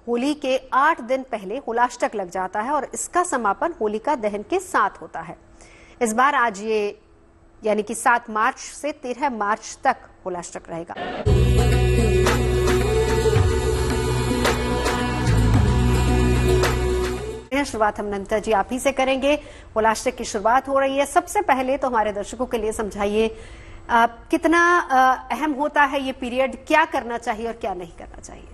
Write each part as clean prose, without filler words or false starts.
होली के 8 दिन पहले होलाष्टक लग जाता है और इसका समापन होलिका दहन के साथ होता है। इस बार आज ये यानी कि 7 मार्च से 13 मार्च तक होलाष्टक रहेगा। शुरुआत हम नंदिता जी आप ही से करेंगे। होलाष्टक की शुरुआत हो रही है। सबसे पहले तो हमारे दर्शकों के लिए समझाइए कितना अहम होता है ये पीरियड, क्या करना चाहिए और क्या नहीं करना चाहिए।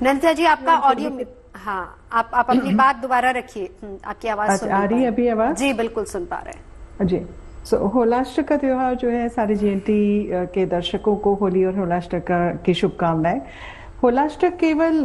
नंदिता जी आपका ऑडियो, हाँ आप अपनी बात दोबारा रखिए। आपकी आवाज सुन आ रही है अभी आवाज? जी बिल्कुल सुन पा रहे हैं जी। होलाष्टक का त्योहार जो है सारे जीएनटी के दर्शकों को होली और होलाष्टक की शुभकामनाएं। होलाष्टक केवल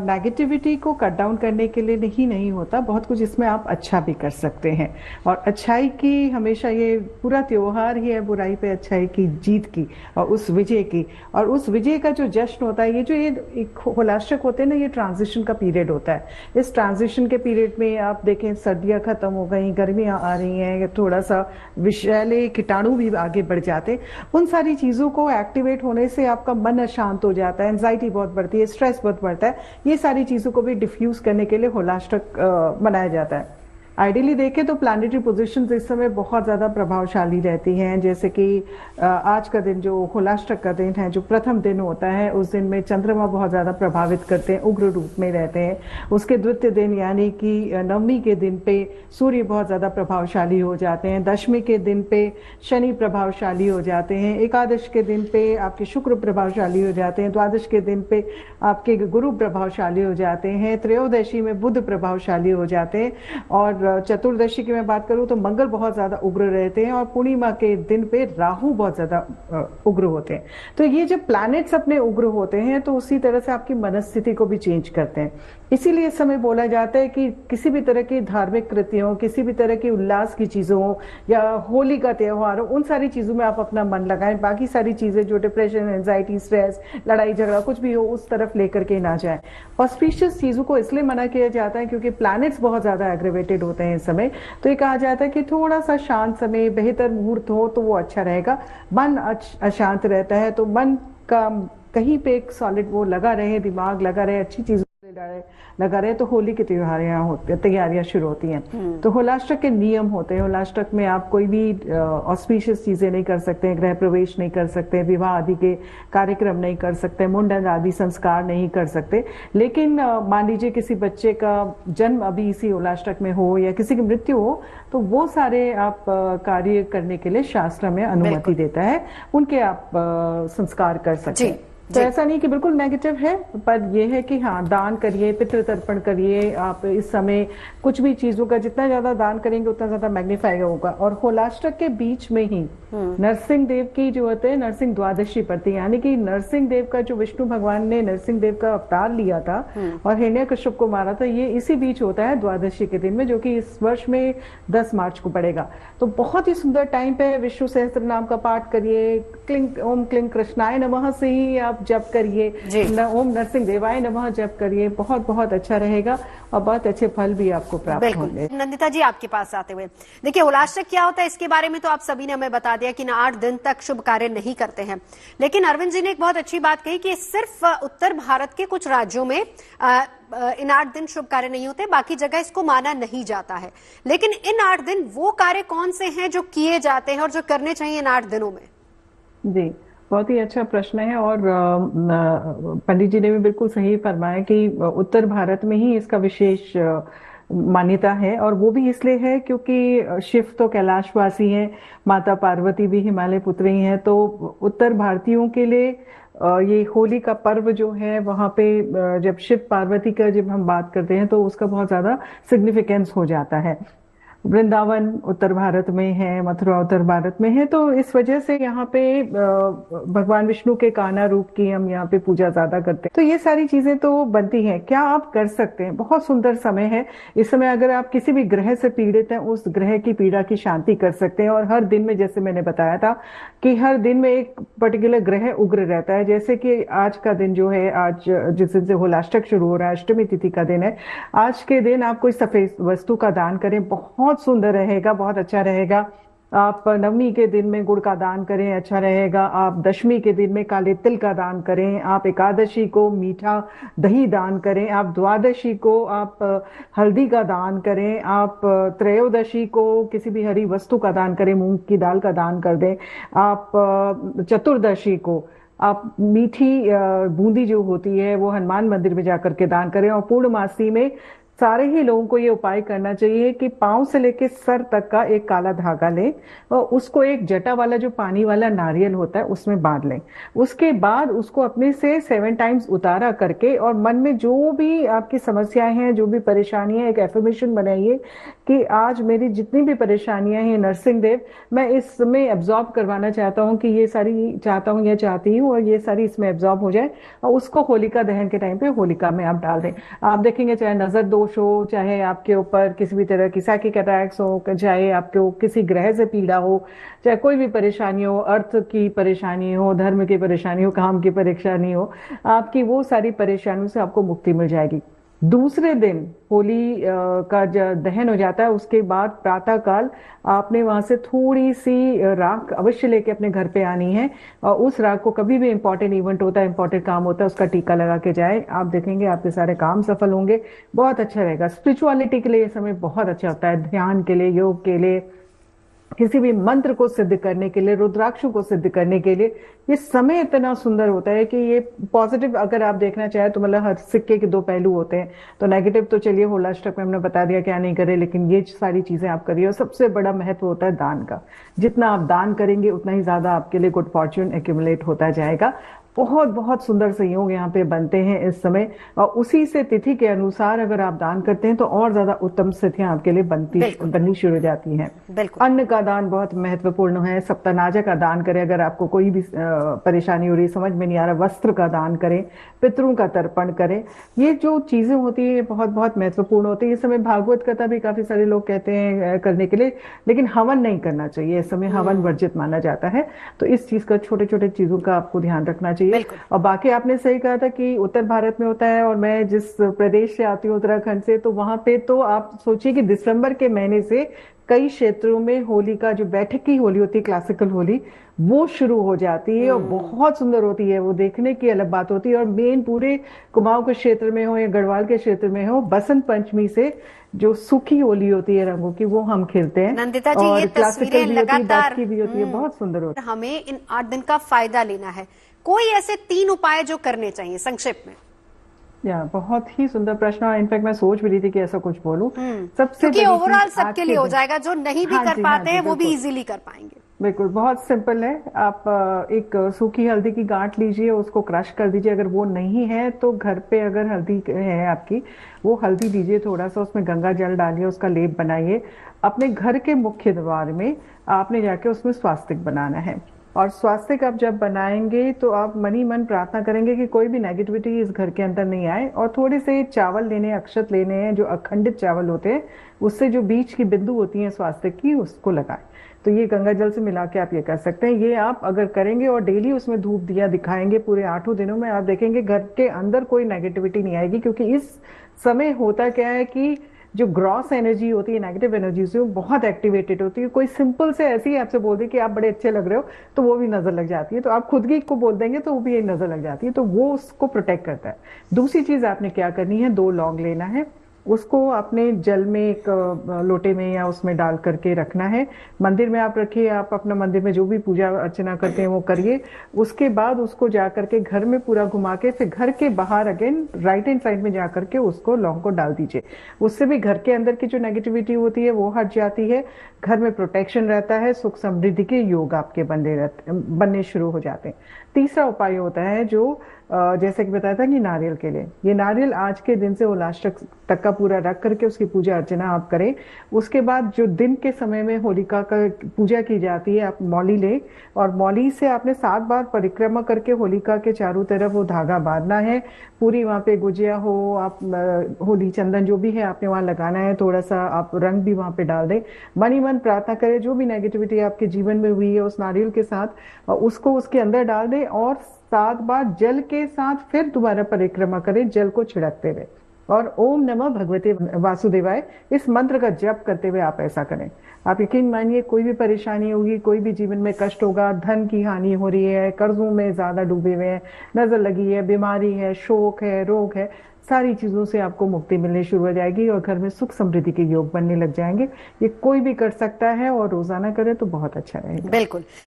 नेगेटिविटी को कट डाउन करने के लिए नहीं होता, बहुत कुछ इसमें आप अच्छा भी कर सकते हैं। और अच्छाई की हमेशा ये पूरा त्योहार ही है बुराई पे अच्छाई की जीत की और उस विजय की, और उस विजय का जो जश्न होता है, ये होलाष्टक होते हैं ना, ये ट्रांजिशन का पीरियड होता है। इस ट्रांजिशन के पीरियड में आप देखें सर्दियां खत्म हो गई, गर्मियां आ रही हैं, थोड़ा सा विषैले कीटाणु भी आगे बढ़ जाते, उन सारी चीजों को एक्टिवेट होने से आपका मन अशांत हो जाता है, एंजाइटी बहुत बढ़ती है, स्ट्रेस बहुत बढ़ता है। ये सारी चीजों को भी डिफ्यूज करने के लिए होलाष्टक मनाया जाता है। आइडियली देखें तो प्लानिटरी पोजीशंस इस समय बहुत ज्यादा प्रभावशाली रहती हैं। जैसे कि आज का दिन जो होलाष्टक का दिन है, जो प्रथम दिन होता है, उस दिन में चंद्रमा बहुत ज्यादा प्रभावित करते हैं, उग्र रूप में रहते हैं। उसके द्वितीय दिन यानी कि नवमी के दिन पे सूर्य बहुत ज्यादा प्रभावशाली हो जाते हैं। दशमी के दिन पे शनि प्रभावशाली हो जाते हैं। एकादश के दिन पे आपके शुक्र प्रभावशाली हो जाते हैं। द्वादश के दिन पे आपके गुरु प्रभावशाली हो जाते हैं। त्रयोदशी में बुध प्रभावशाली हो जाते हैं। और चतुर्दशी की मैं बात करूं तो मंगल बहुत ज्यादा उग्र रहते हैं। और पूर्णिमा के दिन पे राहु बहुत ज्यादा उग्र होते हैं। तो ये जब प्लैनेट्स अपने उग्र होते हैं तो उसी तरह से आपकी मनस्थिति को भी चेंज करते हैं। इसीलिए इस समय बोला जाता है कि किसी भी तरह की धार्मिक कृतियों, किसी भी तरह की उल्लास की चीजों या होली का त्योहार हो, उन सारी चीजों में आप अपना मन लगाएं। बाकी सारी चीजें जो डिप्रेशन, एंजाइटी, स्ट्रेस, लड़ाई झगड़ा कुछ भी हो, उस तरफ लेकर के ना जाए। ऑस्पिशियस चीजों को इसलिए मना किया जाता है क्योंकि प्लैनेट्स बहुत ज्यादा एग्रेवेटेड होते हैं इस समय। तो ये कहा जाता है कि थोड़ा सा शांत समय, बेहतर मुहूर्त हो तो वो अच्छा रहेगा। मन अशांत रहता है तो मन का कहीं पे एक सॉलिड वो लगा रहे, दिमाग लगा रहे, अच्छी चीजों लगा रहे, तो होली की तैयारियां शुरू होती हैं। तो होलाष्टक के नियम होते हैं। होलाष्टक में आप कोई भी ऑस्पिशियस चीजें नहीं कर सकते, गृह प्रवेश नहीं कर सकते, विवाह आदि के कार्यक्रम नहीं कर सकते, मुंडन आदि संस्कार नहीं कर सकते। लेकिन मान लीजिए किसी बच्चे का जन्म अभी इसी होलाष्टक में हो या किसी की मृत्यु हो, तो वो सारे आप कार्य करने के लिए शास्त्र में अनुमति देता है, उनके आप संस्कार कर सकते हैं। तो ऐसा नहीं कि बिल्कुल नेगेटिव है, पर यह है कि हाँ, दान करिए, पितृ तर्पण करिए। आप इस समय कुछ भी चीजों का जितना ज्यादा दान करेंगे उतना ज्यादा मैग्नीफाई होगा। और होलाष्टक के बीच में ही नरसिंह देव की जो होते हैं नरसिंह द्वादशी पड़ती है, यानी कि नरसिंह देव का जो विष्णु भगवान ने नरसिंह देव का अवतार लिया था और हिरण्यकश्यप को मारा था, ये इसी बीच होता है द्वादशी के दिन में, जो कि इस वर्ष में 10 मार्च को पड़ेगा। तो बहुत ही सुंदर टाइम पे विष्णु सहस्त्र नाम का पाठ करिए, ओम क्लीं कृष्णाय नमः से ही आप जप करिए, ओम नरसिंह देवाय नमः जप करिए, बहुत बहुत अच्छा रहेगा और बहुत अच्छे फल भी आपको प्राप्त होंगे। नंदिता जी आपके पास आते हुए, देखिए होलाष्टक क्या होता है इसके बारे में तो आप सभी ने हमें बता दिया कि 8 दिन तक शुभ कार्य नहीं करते हैं। लेकिन अरविंद जी ने एक बहुत अच्छी बात कही कि सिर्फ उत्तर भारत के कुछ राज्यों में इन 8 दिन शुभ कार्य नहीं होते, बाकी जगह इसको माना नहीं जाता है। लेकिन इन 8 दिन वो कार्य कौन से हैं जो किए जाते हैं और जो करने चाहिए इन 8 दिनों में? जी, बहुत ही अच्छा प्रश्न है। और पंडित जी ने भी बिल्कुल सही फरमाया कि उत्तर भारत में ही इसका विशेष मान्यता है। और वो भी इसलिए है क्योंकि शिव तो कैलाशवासी हैं, माता पार्वती भी हिमालय पुत्री हैं। तो उत्तर भारतीयों के लिए ये होली का पर्व जो है, वहां पे जब शिव पार्वती का जब हम बात करते हैं तो उसका बहुत ज्यादा सिग्निफिकेंस हो जाता है। वृंदावन उत्तर भारत में है, मथुरा उत्तर भारत में है, तो इस वजह से यहाँ पे भगवान विष्णु के कान्हा रूप की हम यहाँ पे पूजा ज्यादा करते हैं। तो ये सारी चीजें तो बनती हैं। क्या आप कर सकते हैं? बहुत सुंदर समय है इस समय। अगर आप किसी भी ग्रह से पीड़ित हैं, उस ग्रह की पीड़ा की शांति कर सकते हैं। और हर दिन में, जैसे मैंने बताया था कि हर दिन में एक पर्टिकुलर ग्रह उग्र रहता है। जैसे कि आज का दिन जो है, आज जिस दिन से होलाष्टक शुरू हो रहा है, अष्टमी तिथि का दिन है, आज के दिन आप कोई सफेद वस्तु का दान करें, बहुत सुंदर रहेगा, बहुत अच्छा रहेगा। आप नवमी के दिन में गुड़ का दान करें, अच्छा रहेगा। आप दशमी के दिन में काले तिल का दान करें। आप एकादशी को मीठा दही दान करें। आप द्वादशी को आप हल्दी का दान करें। आप त्रयोदशी को किसी भी हरी वस्तु का दान करें, मूंग की दाल का दान कर दें। आप चतुर्दशी को आप मीठी बूंदी जो होती है वो हनुमान मंदिर में जाकर के दान करें। और पूर्णमासी में सारे ही लोगों को ये उपाय करना चाहिए कि पांव से लेके सर तक का एक काला धागा लें और उसको एक जटा वाला जो पानी वाला नारियल होता है उसमें बांध लें। उसके बाद उसको अपने से 7 टाइम्स उतारा करके और मन में जो भी आपकी समस्याएं हैं, जो भी परेशानियां, एक एफर्मेशन बनाइए कि आज मेरी जितनी भी परेशानियां हैं नरसिंह देव, मैं इसमें एब्जॉर्ब करवाना चाहता हूँ कि ये सारी चाहता हूँ या चाहती हूँ और ये सारी इसमें एब्जॉर्ब हो जाए। और उसको होलिका दहन के टाइम पे होलिका में आप डाल दें। आप देखेंगे चाहे नजर दोष हो, चाहे आपके ऊपर किसी भी तरह की साइकिक अटैक्स हो, चाहे आपको किसी ग्रह से पीड़ा हो, चाहे कोई भी परेशानी हो, अर्थ की परेशानी हो, धर्म की परेशानी हो, काम की परेशानी हो, आपकी वो सारी परेशानियों से आपको मुक्ति मिल जाएगी। दूसरे दिन होली का जब दहन हो जाता है उसके बाद प्रातः काल आपने वहां से थोड़ी सी राख अवश्य लेके अपने घर पे आनी है। और उस राख को कभी भी इंपॉर्टेंट इवेंट होता है, इंपॉर्टेंट काम होता है, उसका टीका लगा के जाए। आप देखेंगे आपके सारे काम सफल होंगे, बहुत अच्छा रहेगा। स्पिरिचुअलिटी के लिए ये समय बहुत अच्छा होता है, ध्यान के लिए, योग के लिए, किसी भी मंत्र को सिद्ध करने के लिए, रुद्राक्ष को सिद्ध करने के लिए ये समय इतना सुंदर होता है कि ये पॉजिटिव अगर आप देखना चाहे तो मतलब हर सिक्के के 2 पहलू होते हैं। तो नेगेटिव तो चलिए होलाष्टक में हमने बता दिया क्या नहीं करे, लेकिन ये सारी चीजें आप करिए। और सबसे बड़ा महत्व होता है दान का। जितना आप दान करेंगे उतना ही ज्यादा आपके लिए गुड फॉर्च्यून एक्यूमुलेट होता जाएगा। बहुत बहुत सुंदर संयोग यहाँ पे बनते हैं इस समय। और उसी से तिथि के अनुसार अगर आप दान करते हैं तो और ज्यादा उत्तम स्थितियां आपके लिए बननी शुरू हो जाती हैं। अन्न का दान बहुत महत्वपूर्ण है। सप्तनाजा का दान करें अगर आपको कोई भी परेशानी हो रही, समझ में नहीं आ रहा, वस्त्र का दान करें, पितरों का तर्पण करें। ये जो चीजें होती है बहुत बहुत महत्वपूर्ण होती है। इस समय भागवत कथा भी काफी सारे लोग कहते हैं करने के लिए, लेकिन हवन नहीं करना चाहिए इस समय, हवन वर्जित माना जाता है। तो इस चीज का, छोटे छोटे चीजों का आपको ध्यान रखना चाहिए। और बाकी आपने सही कहा था कि उत्तर भारत में होता है, और मैं जिस प्रदेश से आती हूँ उत्तराखंड से, तो वहां पे तो आप सोचिए कि दिसंबर के महीने से कई क्षेत्रों में होली का जो बैठक की होली होती है, क्लासिकल होली, वो शुरू हो जाती है और बहुत सुंदर होती है। वो देखने की अलग बात होती है। और मेन पूरे कुमाऊं के क्षेत्र में हो या गढ़वाल के क्षेत्र में हो, बसंत पंचमी से जो सूखी होली होती है रंगों की, वो हम खेलते हैं। नंदिता जी, और ये क्लासिकल भी होती है, लगातार की भी होती है, बहुत सुंदर होती है। हमें इन 8 दिन का फायदा लेना है। कोई ऐसे 3 उपाय जो करने चाहिए संक्षेप में? या बहुत ही सुंदर प्रश्न। और इनफैक्ट मैं सोच भी रही थी कि ऐसा कुछ बोलूं। सबसे क्योंकि ओवरऑल सबके लिए हो जाएगा, जो नहीं भी कर पाते हैं वो भी इजीली कर पाएंगे। बिल्कुल, बहुत सिंपल है। आप एक सूखी हल्दी की गांठ लीजिए, उसको क्रश कर दीजिए। अगर वो नहीं है तो घर पे अगर हल्दी है आपकी, वो हल्दी लीजिए, थोड़ा सा उसमें गंगा जल डालिए, उसका लेप बनाइए। अपने घर के मुख्य द्वार में आपने जाके उसमें स्वास्तिक बनाना है। और स्वास्तिक आप जब बनाएंगे तो आप मन ही मन प्रार्थना करेंगे कि कोई भी नेगेटिविटी इस घर के अंदर नहीं आए। और थोड़े से चावल लेने, अक्षत लेने हैं, जो अखंडित चावल होते हैं, उससे जो बीच की बिंदु होती है स्वास्तिक की, उसको लगाएं। तो ये गंगा जल से मिला के आप ये कर सकते हैं। ये आप अगर करेंगे और डेली उसमें धूप दिया दिखाएंगे पूरे 8 दिनों में, आप देखेंगे घर के अंदर कोई नेगेटिविटी नहीं आएगी। क्योंकि इस समय होता क्या है कि जो ग्रॉस एनर्जी होती है, नेगेटिव एनर्जी से, वो बहुत एक्टिवेटेड होती है। कोई सिंपल से ऐसे ही आपसे बोल दे कि आप बड़े अच्छे लग रहे हो, तो वो भी नजर लग जाती है। तो आप खुद की को बोल देंगे तो वो भी यही नजर लग जाती है। तो वो उसको प्रोटेक्ट करता है। दूसरी चीज आपने क्या करनी है, 2 लौंग लेना है, उसको आपने जल में एक लोटे में या उसमें डाल करके रखना है। मंदिर में आप रखिए, आप अपना मंदिर में जो भी पूजा अर्चना करते हैं वो करिए। उसके बाद उसको जा करके घर में पूरा घुमा के फिर घर के बाहर अगेन राइट हैंड साइड में जा करके उसको लौंग को डाल दीजिए। उससे भी घर के अंदर की जो नेगेटिविटी होती है वो हट जाती है, घर में प्रोटेक्शन रहता है, सुख समृद्धि के योग आपके बनने शुरू हो जाते हैं। तीसरा उपाय होता है जो जैसे कि बताया था कि नारियल के लिए, ये नारियल आज के दिन से होलाष्टक तक का पूरा रख करके उसकी पूजा अर्चना आप करें। उसके बाद जो दिन के समय में होलिका का पूजा की जाती है, आप मौली ले, और मौली से आपने 7 बार परिक्रमा करके होलिका के चारों तरफ वो धागा बांधना है। पूरी वहां पे गुजिया हो, आप होली चंदन जो भी है आपने वहां लगाना है, थोड़ा सा आप रंग भी वहां पे डाल दें। मन ही मन प्रार्थना करें, जो भी नेगेटिविटी आपके जीवन में हुई है उस नारियल के साथ उसको उसके अंदर डाल दें। और 7 बार जल के साथ फिर दोबारा परिक्रमा करें, जल को छिड़कते हुए। और ओम नमः भगवते वासुदेवाय इस मंत्र का जप करते हुए आप ऐसा करें। आप यकीन मानिए, कोई भी परेशानी होगी, कोई भी जीवन में कष्ट होगा, धन की हानि हो रही है, कर्जों में ज्यादा डूबे हुए हैं, नजर लगी है, बीमारी है, शोक है, रोग है, सारी चीजों से आपको मुक्ति मिलनी शुरू हो जाएगी और घर में सुख समृद्धि के योग बनने लग जाएंगे। ये कोई भी कर सकता है और रोजाना करे तो बहुत अच्छा रहेगा। बिल्कुल।